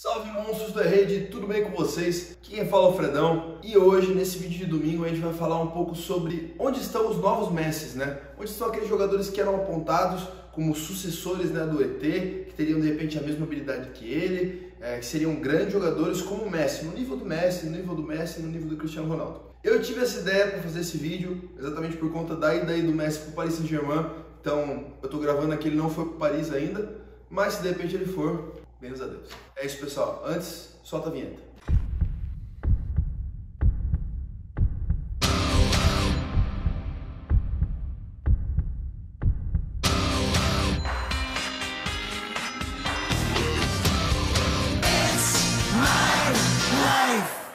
Salve monstros da rede, tudo bem com vocês? Quem fala é o Fredão e hoje nesse vídeo de domingo a gente vai falar um pouco sobre onde estão os novos Messis, né? Onde estão aqueles jogadores que eram apontados como sucessores, né, do ET, que teriam de repente a mesma habilidade que ele, que seriam grandes jogadores como o Messi, no nível do Messi, no nível do Messi, no nível do Cristiano Ronaldo. Eu tive essa ideia para fazer esse vídeo exatamente por conta da ida aí do Messi para o Paris Saint-Germain, então eu tô gravando aqui, ele não foi para Paris ainda, mas se de repente ele for, menos a Deus. É isso, pessoal. Antes, solta a vinheta.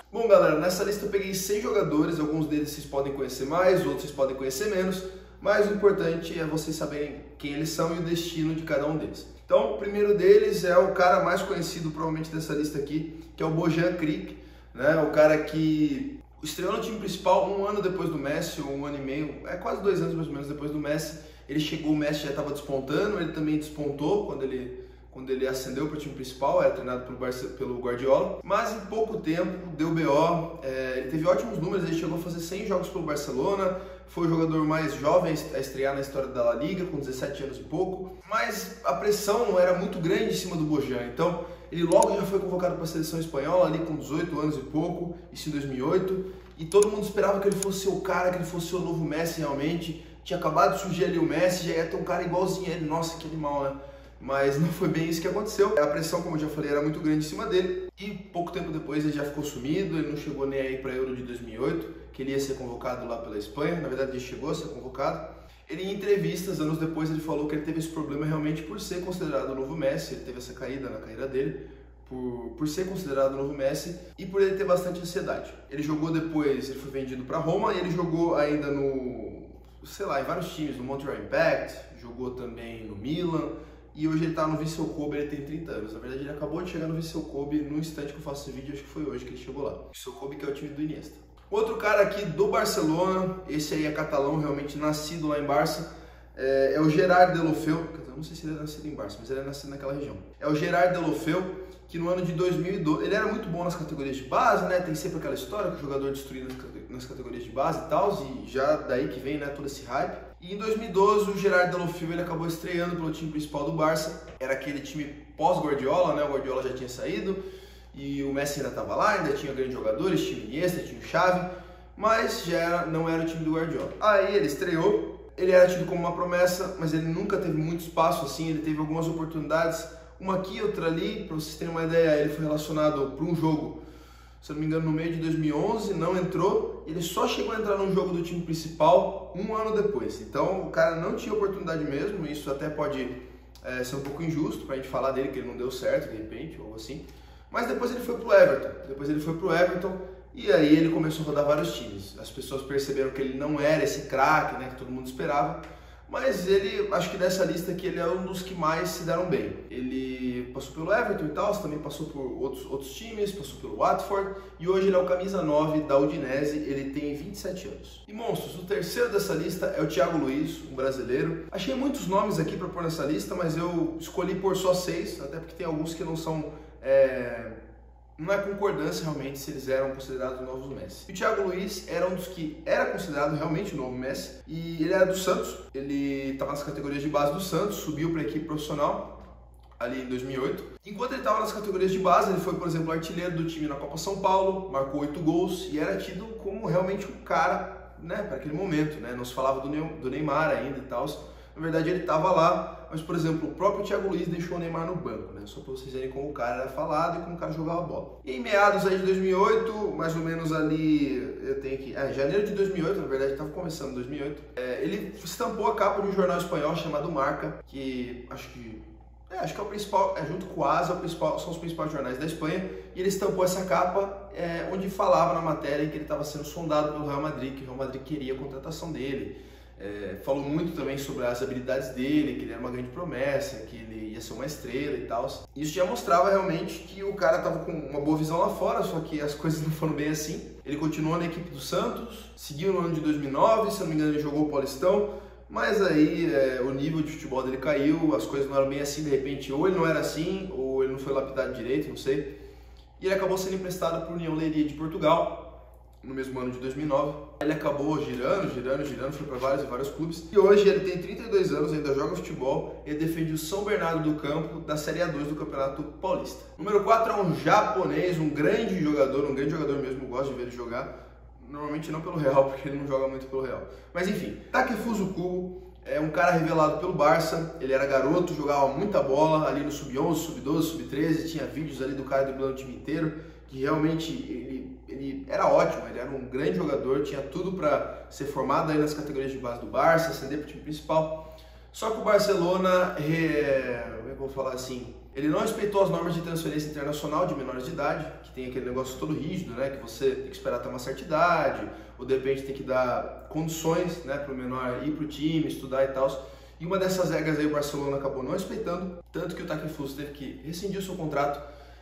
Bom, galera, nessa lista eu peguei 6 jogadores, alguns deles vocês podem conhecer mais, outros vocês podem conhecer menos, mas o importante é vocês saberem quem eles são e o destino de cada um deles. Então, o primeiro deles é o cara mais conhecido provavelmente dessa lista aqui, que é o Bojan Krič, né? O cara que estreou no time principal um ano depois do Messi, ou um ano e meio, quase 2 anos mais ou menos depois do Messi. Ele chegou, o Messi já estava despontando, ele também despontou quando ele ascendeu para o time principal, era treinado pelo Guardiola, mas em pouco tempo deu BO, ele teve ótimos números, ele chegou a fazer 100 jogos pelo Barcelona, foi o jogador mais jovem a estrear na história da La Liga, com 17 anos e pouco, mas a pressão não era muito grande em cima do Bojan, então ele logo já foi convocado para a seleção espanhola, ali com 18 anos e pouco, isso em 2008, e todo mundo esperava que ele fosse o cara, que ele fosse o novo Messi realmente, tinha acabado de surgir ali o Messi, já ia ter um cara igualzinho a ele, nossa, que animal, né? Mas não foi bem isso que aconteceu. A pressão, como eu já falei, era muito grande em cima dele. E pouco tempo depois ele já ficou sumido, ele não chegou nem aí para Euro de 2008, que ele ia ser convocado lá pela Espanha. Na verdade ele chegou a ser convocado. Ele, em entrevistas, anos depois, ele falou que ele teve esse problema realmente por ser considerado o novo Messi. Ele teve essa caída na carreira dele, por ser considerado o novo Messi e por ele ter bastante ansiedade. Ele jogou depois, ele foi vendido para Roma e ele jogou ainda no, sei lá, em vários times, no Montreal Impact, jogou também no Milan. E hoje ele está no Vissel Kobe, ele tem 30 anos. Na verdade, ele acabou de chegar no Vissel Kobe no instante que eu faço esse vídeo, acho que foi hoje que ele chegou lá. Vissel Kobe, que é o time do Iniesta. Outro cara aqui do Barcelona, esse aí é catalão, realmente nascido lá em Barça, é o Gerard Deulofeu. Eu não sei se ele é nascido em Barça, mas ele é nascido naquela região. É o Gerard Deulofeu, que no ano de 2012, ele era muito bom nas categorias de base, né? Tem sempre aquela história que o jogador destruiu nas categorias de base e tal, e já daí que vem, né, todo esse hype. E em 2012 o Gerard Deulofeu ele acabou estreando pelo time principal do Barça, era aquele time pós-Guardiola, né? O Guardiola já tinha saído e o Messi ainda estava lá, ainda tinha grandes jogadores, tinha o Iniesta, tinha o Xavi, mas não era o time do Guardiola. Aí ele estreou, ele era tido como uma promessa, mas ele nunca teve muito espaço assim, ele teve algumas oportunidades, uma aqui, outra ali, para vocês terem uma ideia, ele foi relacionado para um jogo, se eu não me engano, no meio de 2011, não entrou, ele só chegou a entrar no jogo do time principal um ano depois. Então o cara não tinha oportunidade mesmo, isso até pode ser um pouco injusto pra gente falar dele, que ele não deu certo de repente, ou assim. Mas depois ele foi pro Everton, e aí ele começou a rodar vários times. As pessoas perceberam que ele não era esse craque, né, que todo mundo esperava. Mas ele, acho que dessa lista aqui, ele é um dos que mais se deram bem. Ele passou pelo Everton e tal, também passou por outros times, passou pelo Watford e hoje ele é o camisa 9 da Udinese, ele tem 27 anos. E monstros, o terceiro dessa lista é o Thiago Luiz, um brasileiro. Achei muitos nomes aqui para pôr nessa lista, mas eu escolhi pôr só 6, até porque tem alguns que não são... Não é concordância realmente se eles eram considerados novos Messi. E o Thiago Luiz era um dos que era considerado realmente o novo Messi. E ele era do Santos, ele estava nas categorias de base do Santos, subiu para a equipe profissional ali em 2008. Enquanto ele estava nas categorias de base, ele foi, por exemplo, artilheiro do time na Copa São Paulo, marcou 8 gols e era tido como realmente um cara, né, para aquele momento, né? Não se falava do Neymar ainda e tal. Na verdade ele estava lá, mas por exemplo, o próprio Thiago Luiz deixou o Neymar no banco, né? Só para vocês verem como o cara era falado e como o cara jogava bola. E em meados aí de 2008, mais ou menos ali, eu tenho aqui, janeiro de 2008, na verdade estava começando 2008, ele estampou a capa de um jornal espanhol chamado Marca, que acho que é o principal, junto com o AS, são os principais jornais da Espanha, e ele estampou essa capa onde falava na matéria que ele estava sendo sondado pelo Real Madrid, que o Real Madrid queria a contratação dele. Falou muito também sobre as habilidades dele, que ele era uma grande promessa, que ele ia ser uma estrela e tal. Isso já mostrava realmente que o cara estava com uma boa visão lá fora, só que as coisas não foram bem assim. Ele continuou na equipe do Santos, seguiu no ano de 2009, se não me engano ele jogou o Paulistão, Mas aí o nível de futebol dele caiu, as coisas não eram bem assim, de repente ou ele não era assim, ou ele não foi lapidado direito, não sei. E ele acabou sendo emprestado para o União Leiria de Portugal, no mesmo ano de 2009. Ele acabou girando, foi para vários clubes. E hoje ele tem 32 anos, ainda joga futebol. Ele defende o São Bernardo do Campo, da Série A2 do Campeonato Paulista. Número 4 é um japonês, um grande jogador mesmo, gosto de ver ele jogar. Normalmente não pelo Real, porque ele não joga muito pelo Real. Mas enfim, Takefusa Kubo é um cara revelado pelo Barça. Ele era garoto, jogava muita bola ali no Sub-11, Sub-12, Sub-13. Tinha vídeos ali do cara driblando o time inteiro, que realmente ele era ótimo, ele era um grande jogador, tinha tudo para ser formado aí nas categorias de base do Barça, ascender para o time principal. Só que o Barcelona, como é que eu vou falar assim, ele não respeitou as normas de transferência internacional de menores de idade, que tem aquele negócio todo rígido, né, que você tem que esperar até uma certa idade, ou de repente tem que dar condições, né, para o menor ir para o time, estudar e tal. E uma dessas regras aí o Barcelona acabou não respeitando, tanto que o Takefusa teve que rescindir o seu contrato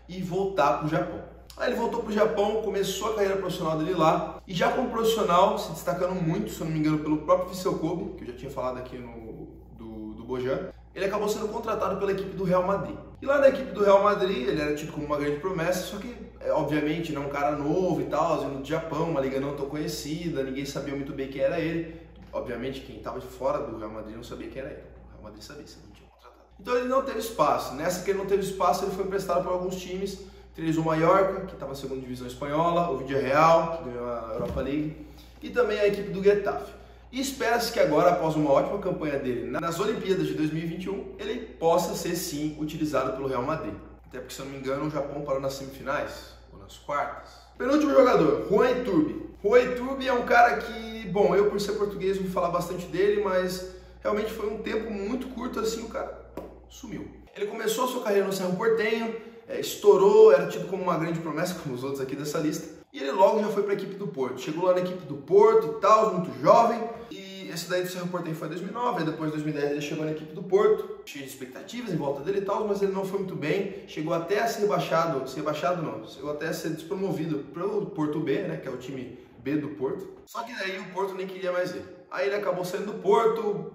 e voltar para o Japão. Aí ele voltou para o Japão, começou a carreira profissional dele lá, e já como profissional, se destacando muito, se eu não me engano, pelo próprio Vissel Kobe, que eu já tinha falado aqui do Bojan, ele acabou sendo contratado pela equipe do Real Madrid. E lá na equipe do Real Madrid, ele era tido como uma grande promessa, só que, obviamente, não é um cara novo e tal, vindo do Japão, uma liga não tão conhecida, ninguém sabia muito bem quem era ele. Obviamente, quem estava de fora do Real Madrid não sabia quem era ele. O Real Madrid sabia, se não tinha contratado. Então ele não teve espaço. Nessa que ele não teve espaço, ele foi emprestado por alguns times, entre eles o Mallorca, que estava na segunda divisão espanhola, o Villarreal, que ganhou a Europa League, e também a equipe do Getafe. E espera-se que agora, após uma ótima campanha dele nas Olimpíadas de 2021, ele possa ser sim utilizado pelo Real Madrid. Até porque, se eu não me engano, o Japão parou nas semifinais, ou nas quartas. Penúltimo jogador, Juan Iturbe. Juan Iturbe é um cara que, bom, eu por ser português vou falar bastante dele, mas realmente foi um tempo muito curto assim, o cara sumiu. Ele começou a sua carreira no Cerro Porteño, estourou, era tido como uma grande promessa, como os outros aqui dessa lista, e ele logo já foi para a equipe do Porto. Chegou lá na equipe do Porto e tal, muito jovem, e esse daí do Cerro Porteño foi em 2009, aí depois em 2010 ele chegou na equipe do Porto, cheio de expectativas em volta dele e tal, mas ele não foi muito bem, chegou até a ser chegou até a ser despromovido para o Porto B, né, que é o time B do Porto, só que daí o Porto nem queria mais ele. Aí ele acabou saindo do Porto,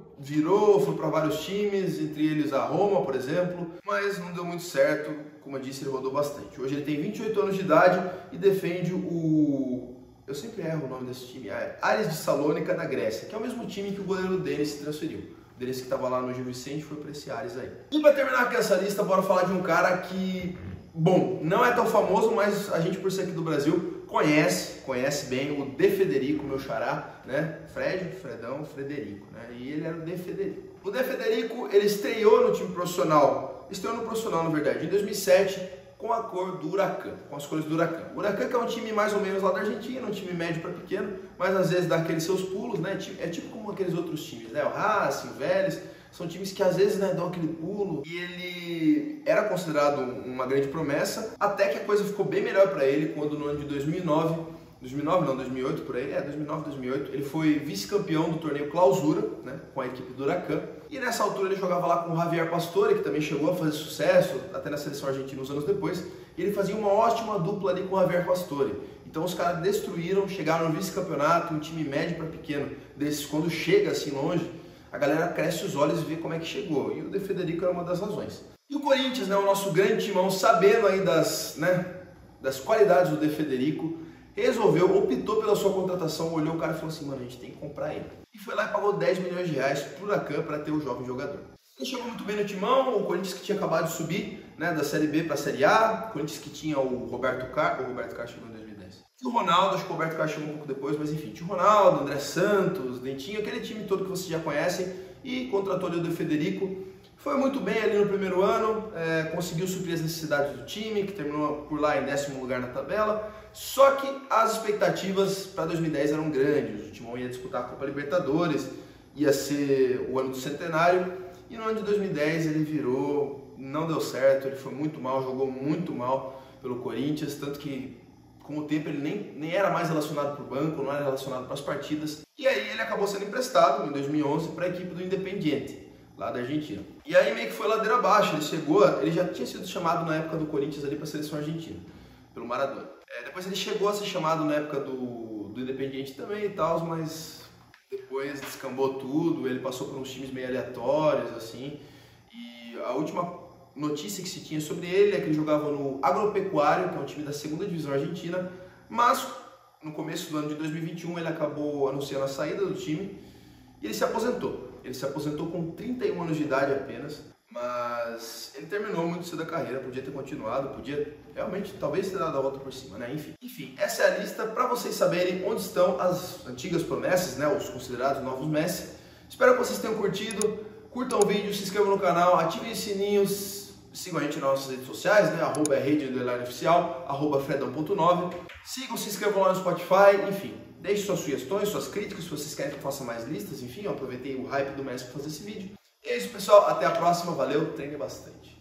foi para vários times, entre eles a Roma, por exemplo, mas não deu muito certo, como eu disse, ele rodou bastante. Hoje ele tem 28 anos de idade e defende eu sempre erro o nome desse time, Aris de Salônica, da Grécia, que é o mesmo time que o goleiro Denis se transferiu. O Denis que estava lá no Gil Vicente foi para esse Aris aí. E para terminar aqui essa lista, bora falar de um cara que, bom, não é tão famoso, mas a gente, por ser aqui do Brasil, conhece bem o De Federico, meu xará, né? Frederico, né? E ele era o De Federico. O De Federico, ele estreou no time profissional, na verdade, em 2007, com a cor do Huracan, com as cores do Huracan. O Huracan que é um time mais ou menos lá da Argentina, um time médio para pequeno, mas às vezes dá aqueles seus pulos, né? É tipo como aqueles outros times, né? O Racing, o Vélez, são times que às vezes, né, dão aquele pulo, e ele era considerado uma grande promessa, até que a coisa ficou bem melhor para ele quando no ano de 2008 por aí, 2008, ele foi vice-campeão do torneio Clausura, né, com a equipe do Huracan, e nessa altura ele jogava lá com o Javier Pastore, que também chegou a fazer sucesso, até na seleção argentina uns anos depois, e ele fazia uma ótima dupla ali com o Javier Pastore. Então os caras destruíram, chegaram no vice-campeonato, um time médio para pequeno desses, quando chega assim longe, a galera cresce os olhos e vê como é que chegou. E o De Federico era uma das razões. E o Corinthians, né, o nosso grande timão, sabendo aí das qualidades do De Federico, optou pela sua contratação, olhou o cara e falou assim, mano, a gente tem que comprar ele. E foi lá e pagou 10 milhões de reais pro Huracan para ter o jovem jogador. Ele chegou muito bem no timão, o Corinthians que tinha acabado de subir, né, da Série B para a Série A, o Corinthians que tinha o Roberto Carlos chegou em 2010. E o Ronaldo, acho que o Roberto Carlos chegou um pouco depois, mas enfim, tinha o Ronaldo, André Santos, Dentinho, aquele time todo que vocês já conhecem, e contratou ali o De Federico. Foi muito bem ali no primeiro ano, conseguiu suprir as necessidades do time, que terminou por lá em 10º lugar na tabela, só que as expectativas para 2010 eram grandes, o Timão ia disputar a Copa Libertadores, ia ser o ano do centenário, e no ano de 2010 ele virou, não deu certo, ele foi muito mal, jogou muito mal pelo Corinthians, tanto que com o tempo ele nem era mais relacionado para o banco, não era relacionado para as partidas, e aí ele acabou sendo emprestado em 2011 para a equipe do Independiente, lá da Argentina. E aí meio que foi ladeira abaixo, ele já tinha sido chamado na época do Corinthians ali para a seleção argentina, pelo Maradona. Depois ele chegou a ser chamado na época do Independiente também e tal, mas depois descambou tudo, ele passou por uns times meio aleatórios, assim, e notícia que se tinha sobre ele é que ele jogava no Agropecuário, que é um time da segunda divisão argentina, mas no começo do ano de 2021 ele acabou anunciando a saída do time e ele se aposentou. Ele se aposentou com 31 anos de idade apenas, mas ele terminou muito cedo a carreira, podia ter continuado, podia realmente talvez ter dado a volta por cima, né? Enfim, essa é a lista para vocês saberem onde estão as antigas promessas, né? Os considerados novos Messi. Espero que vocês tenham curtido, curtam o vídeo, se inscrevam no canal, ativem os sininhos, sigam a gente nas nossas redes sociais, né? @rede_oficial, @fredão.9. Sigam, se inscrevam lá no Spotify, enfim. Deixe suas sugestões, suas críticas, se vocês querem que eu faça mais listas, enfim, eu aproveitei o hype do Messi para fazer esse vídeo. E é isso, pessoal, até a próxima, valeu, treine bastante.